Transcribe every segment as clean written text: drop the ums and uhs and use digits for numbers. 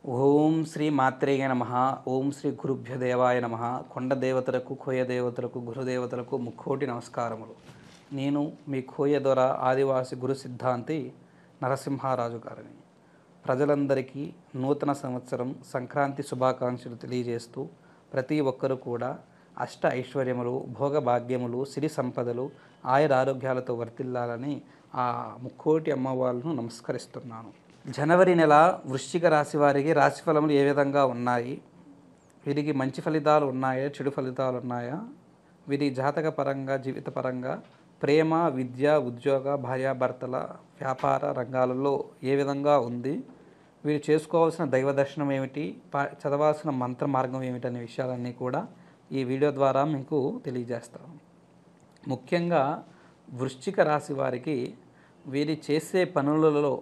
ఓం శ్రీ మాత్రేయ నమ. ఓం శ్రీ గురుభ్య దేవాయ నమ. కొండ దేవతలకు, కోయ దేవతలకు, గురుదేవతలకు ముక్కోటి నమస్కారములు. నేను మీ కోయ దొర ఆదివాసి గురు సిద్ధాంతి నరసింహారాజు గారిని. ప్రజలందరికీ నూతన సంవత్సరం సంక్రాంతి శుభాకాంక్షలు తెలియజేస్తూ ప్రతి ఒక్కరూ కూడా అష్ట ఐశ్వర్యములు, భోగభాగ్యములు, సిరి సంపదలు, ఆయురారోగ్యాలతో వర్తిల్లాలని ఆ ముక్కోటి అమ్మవాళ్ళను నమస్కరిస్తున్నాను. జనవరి నెల వృశ్చిక రాశి వారికి రాశిఫలములు ఏ విధంగా ఉన్నాయి? వీరికి మంచి ఫలితాలు ఉన్నాయా, చెడు ఫలితాలు ఉన్నాయా? వీరి జాతక పరంగా, జీవిత పరంగా, ప్రేమ, విద్య, ఉద్యోగ, భార్యాభర్తల, వ్యాపార రంగాలలో ఏ విధంగా ఉంది? వీరు చేసుకోవాల్సిన దైవ దర్శనం ఏమిటి, చదవాల్సిన మంత్ర మార్గం ఏమిటి అనే విషయాలన్నీ కూడా ఈ వీడియో ద్వారా మీకు తెలియజేస్తాను. ముఖ్యంగా వృశ్చిక రాశి వారికి వీరి చేసే పనులలో,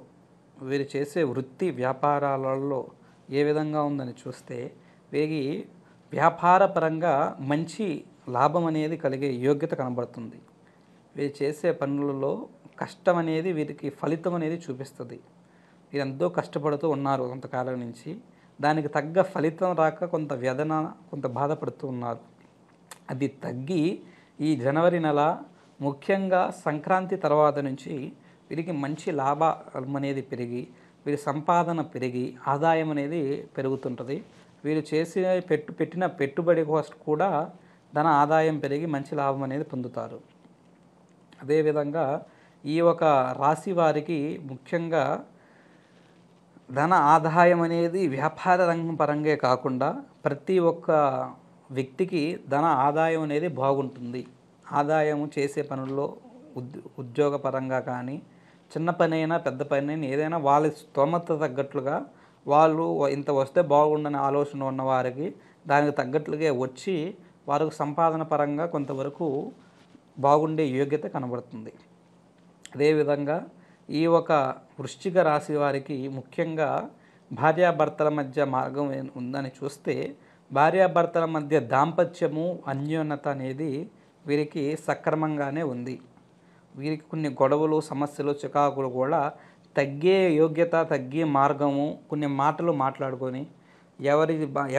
వీరు చేసే వృత్తి వ్యాపారాలలో ఏ విధంగా ఉందని చూస్తే వీరికి వ్యాపార పరంగా మంచి లాభం అనేది కలిగే యోగ్యత కనబడుతుంది. వీరు చేసే పనులలో కష్టం అనేది వీరికి ఫలితం అనేది చూపిస్తుంది. వీరు ఎంతో కష్టపడుతూ ఉన్నారు కొంతకాలం నుంచి, దానికి తగ్గ ఫలితం రాక కొంత వేదన, కొంత బాధపడుతూ ఉన్నారు. అది తగ్గి ఈ జనవరి నెల ముఖ్యంగా సంక్రాంతి తర్వాత నుంచి వీరికి మంచి లాభం అనేది పెరిగి, వీరి సంపాదన పెరిగి, ఆదాయం అనేది పెరుగుతుంటుంది. వీరు పెట్టిన పెట్టుబడి కోసం కూడా ధన ఆదాయం పెరిగి మంచి లాభం అనేది పొందుతారు. అదేవిధంగా ఈ ఒక రాశి వారికి ముఖ్యంగా ధన ఆదాయం అనేది వ్యాపార రంగం పరంగా కాకుండా ప్రతి ఒక్క వ్యక్తికి ధన ఆదాయం అనేది బాగుంటుంది. ఆదాయం చేసే పనుల్లో ఉద్యోగ పరంగా కానీ, చిన్న పని అయినా పెద్ద పని అయినా ఏదైనా వాళ్ళ స్తోమత తగ్గట్లుగా వాళ్ళు ఇంత వస్తే బాగుండని ఆలోచన ఉన్న వారికి దానికి తగ్గట్లుగా వచ్చి వారికి సంపాదన పరంగా కొంతవరకు బాగుండే యోగ్యత కనబడుతుంది. అదేవిధంగా ఈ ఒక వృశ్చిక రాశి వారికి ముఖ్యంగా భార్యాభర్తల మధ్య మార్గం ఉందని చూస్తే భార్యాభర్తల మధ్య దాంపత్యము, అన్యోన్యత అనేది వీరికి సక్రమంగానే ఉంది. వీరికి కొన్ని గొడవలు, సమస్యలు, చికాకులు కూడా తగ్గే యోగ్యత, తగ్గే మార్గము, కొన్ని మాటలు మాట్లాడుకొని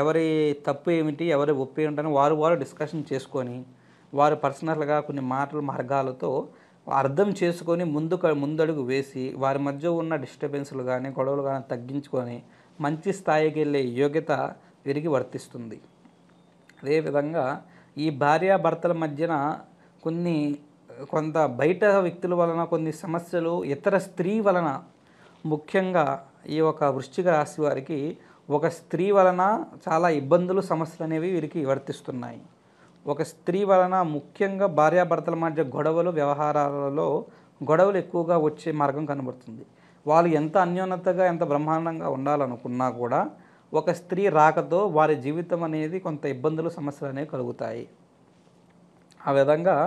ఎవరి తప్పు ఏమిటి, ఎవరి ఒప్పు ఏమిటని వారు డిస్కషన్ చేసుకొని వారు పర్సనల్గా కొన్ని మాటలు మార్గాలతో అర్థం చేసుకొని ముందడుగు వేసి వారి మధ్య ఉన్న డిస్టర్బెన్స్లు కానీ, గొడవలు కానీ తగ్గించుకొని మంచి స్థాయికి వెళ్ళే యోగ్యత వీరికి వర్తిస్తుంది. అదేవిధంగా ఈ భార్యాభర్తల మధ్యన కొంత బయట వ్యక్తుల వలన కొన్ని సమస్యలు, ఇతర స్త్రీ వలన, ముఖ్యంగా ఈ ఒక వృశ్చిక రాశి వారికి ఒక స్త్రీ వలన చాలా ఇబ్బందులు, సమస్యలు అనేవి వీరికి వర్తిస్తున్నాయి. ఒక స్త్రీ వలన ముఖ్యంగా భార్యాభర్తల మధ్య గొడవలు, వ్యవహారాలలో గొడవలు ఎక్కువగా వచ్చే మార్గం కనబడుతుంది. వాళ్ళు ఎంత అన్యోన్యతగా, ఎంత బ్రహ్మాండంగా ఉండాలనుకున్నా కూడా ఒక స్త్రీ రాకతో వారి జీవితం అనేది కొంత ఇబ్బందులు, సమస్యలు అనేవి కలుగుతాయి. ఆ విధంగా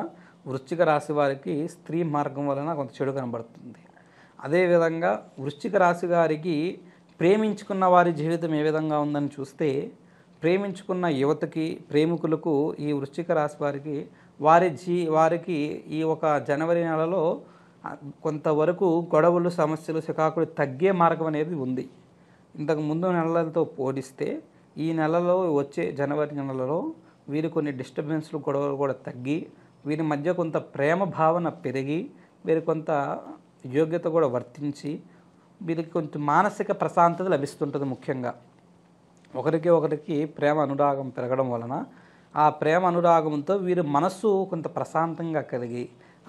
వృశ్చిక రాశి వారికి స్త్రీ మార్గం వలన కొంత చెడు కనబడుతుంది. అదేవిధంగా వృశ్చిక రాశి వారికి ప్రేమించుకున్న వారి జీవితం ఏ విధంగా ఉందని చూస్తే ప్రేమించుకున్న యువతకి, ప్రేమికులకు ఈ వృశ్చిక రాశి వారికి వారికి ఈ ఒక జనవరి నెలలో కొంతవరకు గొడవలు, సమస్యలు, చికాకులు తగ్గే మార్గం అనేది ఉంది. ఇంతకు ముందు నెలలతో పోలిస్తే ఈ నెలలో, వచ్చే జనవరి నెలలో వీరు కొన్ని డిస్టర్బెన్స్లు, గొడవలు కూడా తగ్గి వీరి మధ్య కొంత ప్రేమ భావన పెరిగి వీరి కొంత యోగ్యత కూడా వర్తించి వీరికి కొంచెం మానసిక ప్రశాంతత లభిస్తుంటుంది. ముఖ్యంగా ఒకరికి ప్రేమ అనురాగం పెరగడం వలన ఆ ప్రేమ అనురాగంతో వీరి మనస్సు కొంత ప్రశాంతంగా కలిగి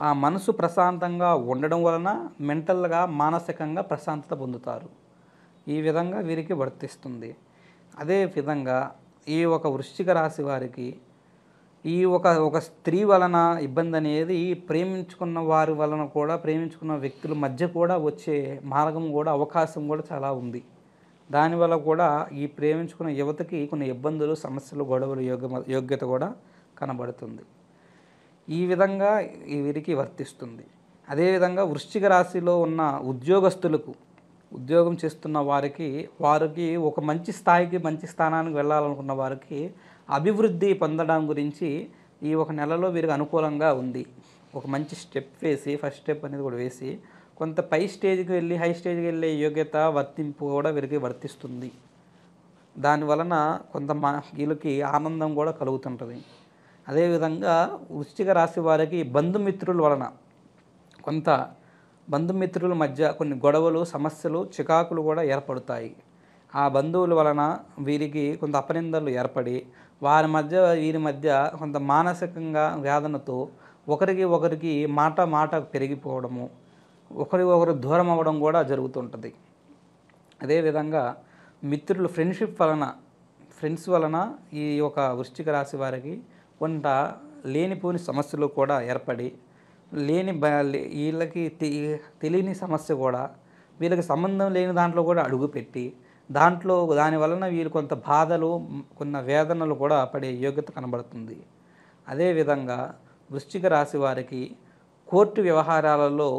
ఆ మనసు ప్రశాంతంగా ఉండడం వలన మెంటల్గా, మానసికంగా ప్రశాంతత పొందుతారు. ఈ విధంగా వీరికి వర్తిస్తుంది. అదే విధంగా ఈ ఒక వృశ్చిక రాశి వారికి ఈ ఒక స్త్రీ వలన ఇబ్బంది అనేది ప్రేమించుకున్న వారి వలన కూడా, ప్రేమించుకున్న వ్యక్తుల మధ్య కూడా వచ్చే మార్గం కూడా, అవకాశం కూడా చాలా ఉంది. దానివల్ల కూడా ఈ ప్రేమించుకున్న యువతకి కొన్ని ఇబ్బందులు, సమస్యలు, గొడవలు యోగ్యత కూడా కనబడుతుంది. ఈ విధంగా వీరికి వర్తిస్తుంది. అదేవిధంగా వృశ్చిక రాశిలో ఉన్న ఉద్యోగస్తులకు, ఉద్యోగం చేస్తున్న వారికి ఒక మంచి స్థాయికి, మంచి స్థానానికి వెళ్ళాలనుకున్న వారికి అభివృద్ధి పొందడం గురించి ఈ ఒక నెలలో వీరికి అనుకూలంగా ఉంది. ఒక మంచి స్టెప్ వేసి, ఫస్ట్ స్టెప్ అనేది కూడా వేసి కొంత పై స్టేజ్కి వెళ్ళి, హై స్టేజ్కి వెళ్ళే యోగ్యత, వర్తింపు కూడా వీరికి వర్తిస్తుంది. దాని వలన కొంత వీళ్ళకి ఆనందం కూడా కలుగుతుంటుంది. అదేవిధంగా వృశ్చిక రాశి వారికి బంధుమిత్రుల వలన కొంత బంధుమిత్రుల మధ్య కొన్ని గొడవలు, సమస్యలు, చికాకులు కూడా ఏర్పడతాయి. ఆ బంధువుల వలన వీరికి కొంత అపనిందలు ఏర్పడి వీరి మధ్య కొంత మానసికంగా వేదనతో ఒకరికి మాట పెరిగిపోవడము, ఒకరు దూరం అవ్వడం కూడా జరుగుతుంటుంది. అదేవిధంగా మిత్రులు ఫ్రెండ్స్ వలన ఈ యొక్క వృశ్చిక రాశి వారికి కొంత లేనిపోని సమస్యలు కూడా ఏర్పడి వీళ్ళకి తెలియని సమస్య కూడా వీళ్ళకి సంబంధం లేని దాంట్లో కూడా అడుగుపెట్టి దాని వలన వీళ్ళు కొంత బాధలు, కొన్ని వేదనలు కూడా పడే యోగ్యత కనబడుతుంది. అదేవిధంగా వృశ్చిక రాశి వారికి కోర్టు వ్యవహారాలలో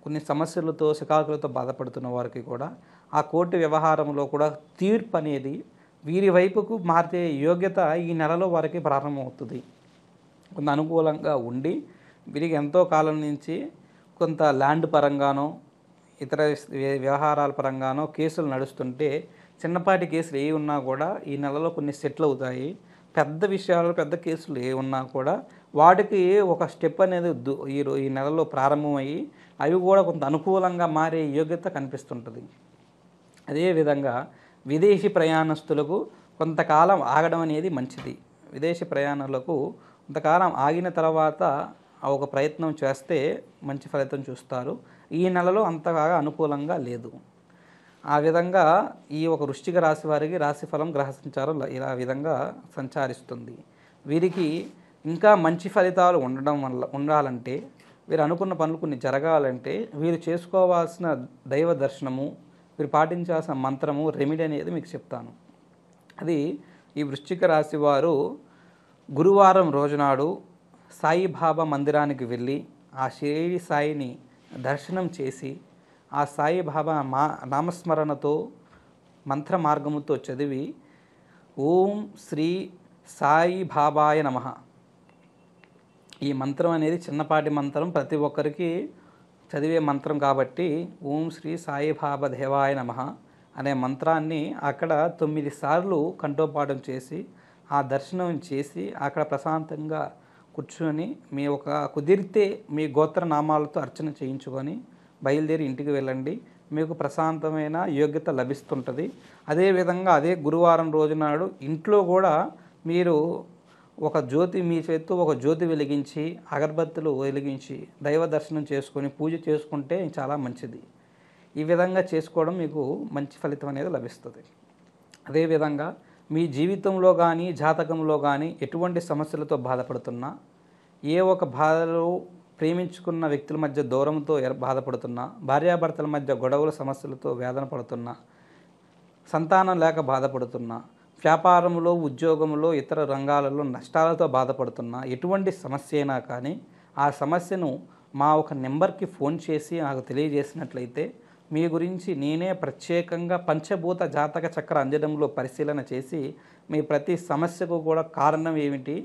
కొన్ని సమస్యలతో, చికాకులతో బాధపడుతున్న వారికి కూడా ఆ కోర్టు వ్యవహారంలో కూడా తీర్పు అనేది వీరి వైపుకు మారే యోగ్యత ఈ నెలలో వారికి ప్రారంభమవుతుంది. కొంత అనుకూలంగా ఉండి వీరికి ఎంతో కాలం నుంచి కొంత ల్యాండ్ పరంగానో ఇతర వ్యవహారాల పరంగానో కేసులు నడుస్తుంటే చిన్నపాటి కేసులు ఏ ఉన్నా కూడా ఈ నెలలో కొన్ని సెటిల్ అవుతాయి. పెద్ద విషయాలు, పెద్ద కేసులు ఏ ఉన్నా కూడా వాటికి ఒక స్టెప్ అనేది ఈ నెలలో ప్రారంభమయ్యి అవి కూడా కొంత అనుకూలంగా మారే యోగ్యత కనిపిస్తుంటుంది. అదేవిధంగా విదేశీ ప్రయాణస్తులకు కొంతకాలం ఆగడం అనేది మంచిది. విదేశీ ప్రయాణాలకు కొంతకాలం ఆగిన తర్వాత ఒక ప్రయత్నం చేస్తే మంచి ఫలితం చూస్తారు. ఈ నెలలో అంతగా అనుకూలంగా లేదు. ఆ విధంగా ఈ ఒక వృశ్చిక రాశి వారికి రాశిఫలం గ్రహ సంచారం ఇలా విధంగా సంచరిస్తుంది. వీరికి ఇంకా మంచి ఫలితాలు ఉండాలంటే, వీరు అనుకున్న పనులు కొన్ని జరగాలంటే వీరు చేసుకోవాల్సిన దైవ దర్శనము, వీరు పాటించాల్సిన మంత్రము, రెమెడీ అనేది మీకు చెప్తాను. అది ఈ వృశ్చిక రాశి వారు గురువారం రోజునాడు సాయిబాబా మందిరానికి వెళ్ళి ఆ షిరిడి సాయిని దర్శనం చేసి ఆ సాయిబాబా నామస్మరణతో మంత్ర మార్గముతో చదివి ఓం శ్రీ సాయిబాబాయ నమః, ఈ మంత్రం అనేది చిన్నపాటి మంత్రం, ప్రతి ఒక్కరికి చదివే మంత్రం కాబట్టి ఓం శ్రీ సాయిబాబా దేవాయ నమః అనే మంత్రాన్ని అక్కడ 9 సార్లు కంఠోపాఠం చేసి ఆ దర్శనం చేసి అక్కడ ప్రశాంతంగా కూర్చొని కుదిరితే మీ గోత్ర నామాలతో అర్చన చేయించుకొని బయలుదేరి ఇంటికి వెళ్ళండి. మీకు ప్రశాంతమైన యోగ్యత లభిస్తుంటుంది. అదేవిధంగా అదే గురువారం రోజునాడు ఇంట్లో కూడా మీరు మీ చేతితో ఒక జ్యోతి వెలిగించి, అగరబత్తులు వెలిగించి దైవ దర్శనం చేసుకొని పూజ చేసుకుంటే చాలా మంచిది. ఈ విధంగా చేసుకోవడం మీకు మంచి ఫలితం అనేది లభిస్తుంది. అదేవిధంగా మీ జీవితంలో కానీ జాతకంలో కానీ ఎటువంటి సమస్యలతో బాధపడుతున్నా, ఏ ఒక బాధలు, ప్రేమించుకున్న వ్యక్తుల మధ్య దూరంతో బాధపడుతున్నా, భార్యాభర్తల మధ్య గొడవల సమస్యలతో వేదన పడుతున్నా, సంతానం లేక బాధపడుతున్నా, వ్యాపారంలో, ఉద్యోగంలో, ఇతర రంగాలలో నష్టాలతో బాధపడుతున్నా, ఎటువంటి సమస్య అయినా కానీ ఆ సమస్యను మా ఒక నెంబర్కి ఫోన్ చేసి నాకు తెలియజేసినట్లయితే మీ గురించి నేనే ప్రత్యేకంగా పంచభూత జాతక చక్ర అంజనంలో పరిశీలన చేసి మీ ప్రతి సమస్యకు కూడా కారణం ఏమిటి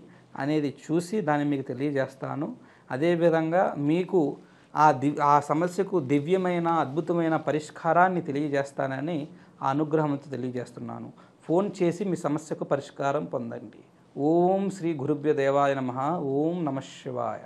అనేది చూసి దాన్ని మీకు తెలియజేస్తాను. అదేవిధంగా మీకు ఆ సమస్యకు దివ్యమైన, అద్భుతమైన పరిష్కారాన్ని తెలియజేస్తానని ఆ అనుగ్రహంతో తెలియజేస్తున్నాను. ఫోన్ చేసి మీ సమస్యకు పరిష్కారం పొందండి. ఓం శ్రీ గురుభ్యో దేవాయ నమః. ఓం నమః శివాయ.